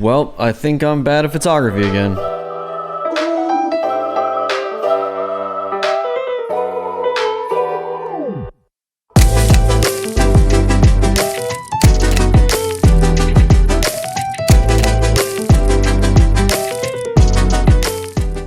Well, I think I'm bad at photography again.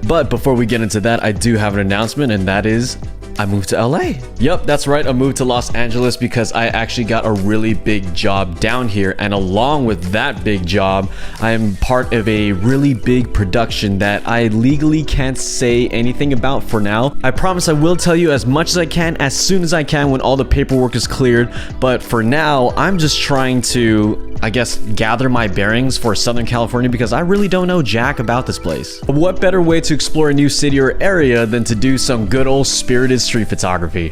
But before we get into that, I do have an announcement, and that is I moved to LA. Yep, that's right. I moved to Los Angeles because I actually got a really big job down here. And along with that big job, I am part of a really big production that I legally can't say anything about for now. I promise I will tell you as much as I can, as soon as I can, when all the paperwork is cleared. But for now, I'm just trying to, I guess, gather my bearings for Southern California because I really don't know jack about this place. What better way to explore a new city or area than to do some good old spirited street photography?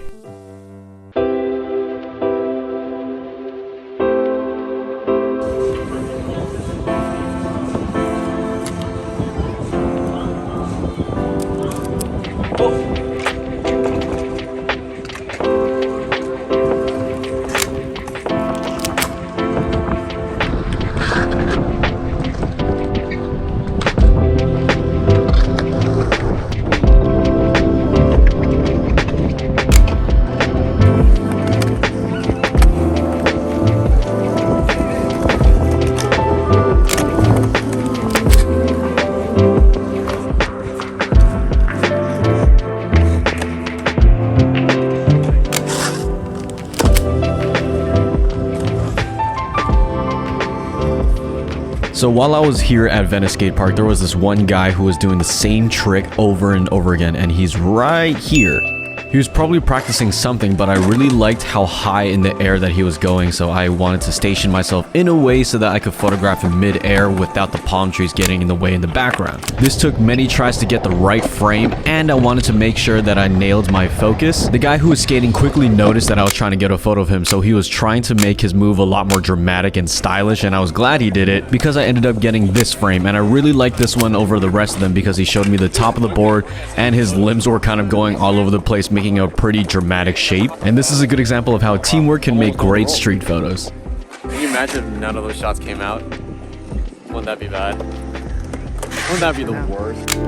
So while I was here at Venice skate park, there was this one guy who was doing the same trick over and over again, and he's right here. He was probably practicing something, but I really liked how high in the air that he was going, so I wanted to station myself in a way so that I could photograph him mid-air without the palm trees getting in the way in the background. This took many tries to get the right frame, and I wanted to make sure that I nailed my focus. The guy who was skating quickly noticed that I was trying to get a photo of him, so he was trying to make his move a lot more dramatic and stylish, and I was glad he did it because I ended up getting this frame, and I really liked this one over the rest of them because he showed me the top of the board and his limbs were kind of going all over the place, making a pretty dramatic shape. And this is a good example of how teamwork can make great street photos. Can you imagine if none of those shots came out? Wouldn't that be bad? Wouldn't that be the worst?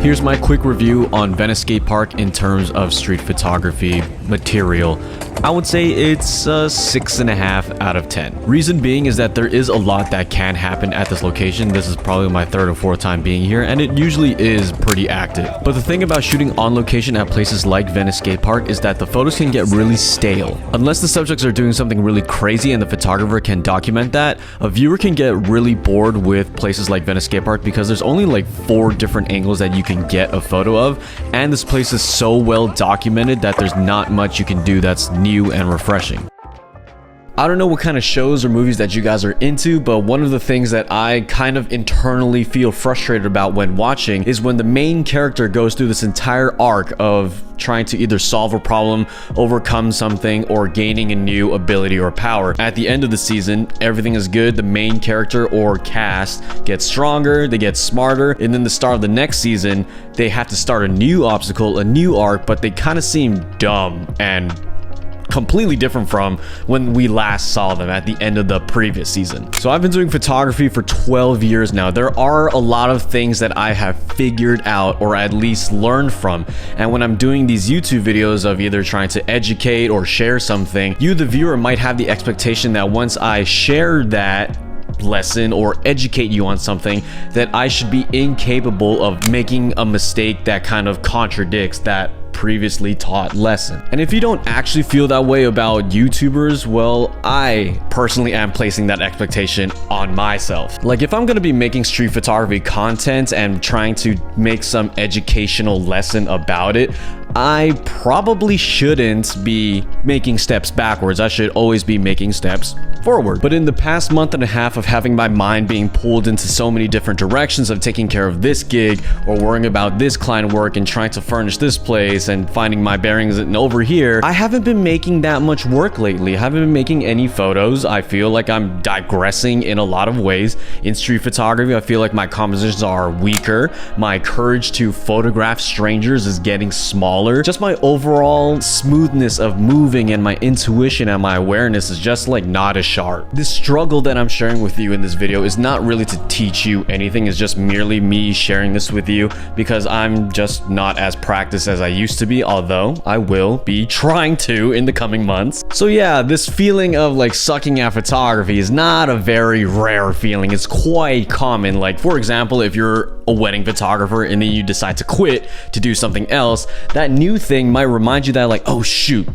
Here's my quick review on Venice skate park in terms of street photography material. I would say it's a 6.5 out of 10. Reason being is that there is a lot that can happen at this location. This is probably my third or fourth time being here, and it usually is pretty active. But the thing about shooting on location at places like Venice skate park is that the photos can get really stale. Unless the subjects are doing something really crazy and the photographer can document that, a viewer can get really bored with places like Venice skate park because there's only like 4 different angles that you can get a photo of, and this place is so well documented that there's not much you can do that's new and refreshing. I don't know what kind of shows or movies that you guys are into, but one of the things that I kind of internally feel frustrated about when watching is when the main character goes through this entire arc of trying to either solve a problem, overcome something, or gaining a new ability or power. At the end of the season, everything is good. The main character or cast gets stronger, they get smarter, and then the start of the next season, they have to start a new obstacle, a new arc, but they kind of seem dumb and completely different from when we last saw them at the end of the previous season. So I've been doing photography for 12 years now. There are a lot of things that I have figured out or at least learned from. And when I'm doing these YouTube videos of either trying to educate or share something, you, the viewer, might have the expectation that once I share that lesson or educate you on something, that I should be incapable of making a mistake that kind of contradicts that previously taught lesson. And if you don't actually feel that way about YouTubers, well, I personally am placing that expectation on myself. Like, if I'm gonna be making street photography content and trying to make some educational lesson about it, I probably shouldn't be making steps backwards. I should always be making steps forward. But in the past month and a half of having my mind being pulled into so many different directions of taking care of this gig or worrying about this client work and trying to furnish this place and finding my bearings and over here, I haven't been making that much work lately. I haven't been making any photos. I feel like I'm digressing in a lot of ways. In street photography, I feel like my compositions are weaker. My courage to photograph strangers is getting smaller color, just my overall smoothness of moving and my intuition and my awareness is just like not as sharp. This struggle that I'm sharing with you in this video is not really to teach you anything. It's just merely me sharing this with you because I'm just not as practiced as I used to be, although I will be trying to in the coming months. So yeah, this feeling of like sucking at photography is not a very rare feeling. It's quite common. Like, for example, if you're a wedding photographer and then you decide to quit to do something else, that new thing might remind you that like, oh shoot,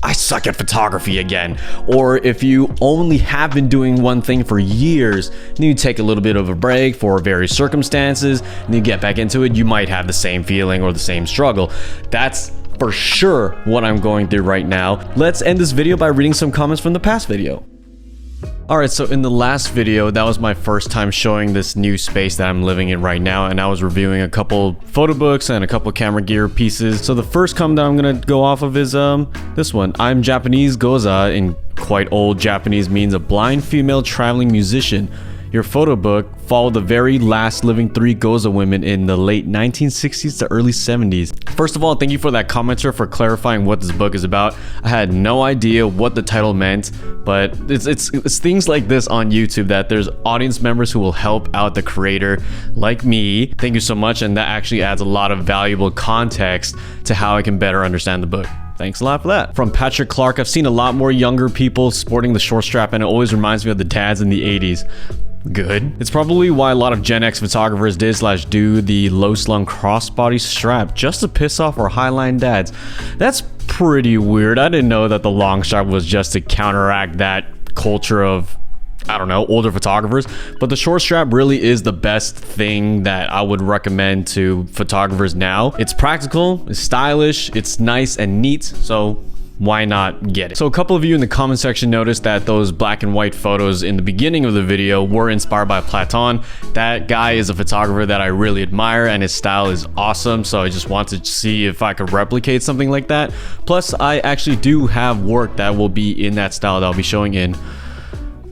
I suck at photography again. Or if you only have been doing one thing for years and you take a little bit of a break for various circumstances and you get back into it, you might have the same feeling or the same struggle. That's for sure what I'm going through right now. Let's end this video by reading some comments from the past video. Alright, so in the last video, that was my first time showing this new space that I'm living in right now, and I was reviewing a couple photo books and a couple camera gear pieces. So the first comment that I'm gonna go off of is this one. I'm Japanese Goza, in quite old Japanese means a blind female traveling musician. Your photo book followed the very last living 3 Goza women in the late 1960s to early 70s. First of all, thank you for that commenter for clarifying what this book is about. I had no idea what the title meant, but it's things like this on YouTube that there's audience members who will help out the creator like me. Thank you so much, and that actually adds a lot of valuable context to how I can better understand the book. Thanks a lot for that. From Patrick Clark, I've seen a lot more younger people sporting the short strap, and it always reminds me of the dads in the 80s. Good. It's probably why a lot of Gen X photographers do the low slung crossbody strap just to piss off our highline dads. That's pretty weird. I didn't know that the long strap was just to counteract that culture of, I don't know, older photographers, but the short strap really is the best thing that I would recommend to photographers now. It's practical, it's stylish, it's nice and neat, so why not get it? So a couple of you in the comment section noticed that those black and white photos in the beginning of the video were inspired by Platon. That guy is a photographer that I really admire and his style is awesome, so I just wanted to see if I could replicate something like that. Plus, I actually do have work that will be in that style that I'll be showing in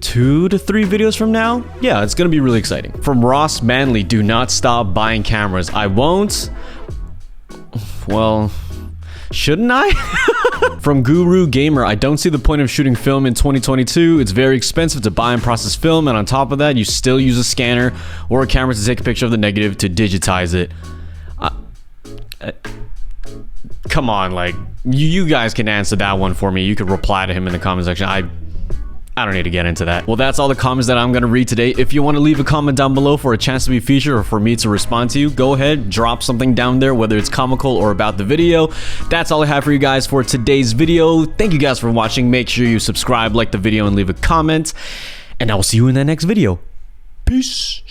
2 to 3 videos from now. Yeah, it's gonna be really exciting. From Ross Manley, do not stop buying cameras. I won't. Well, shouldn't I? From Guru Gamer, I don't see the point of shooting film in 2022. It's very expensive to buy and process film, and on top of that, you still use a scanner or a camera to take a picture of the negative to digitize it. Come on, like, you guys can answer that one for me. You could reply to him in the comment section. I don't need to get into that. Well, that's all the comments that I'm going to read today. If you want to leave a comment down below for a chance to be featured or for me to respond to you, go ahead, drop something down there, whether it's comical or about the video. That's all I have for you guys for today's video. Thank you guys for watching. Make sure you subscribe, like the video, and leave a comment. And I will see you in the next video. Peace.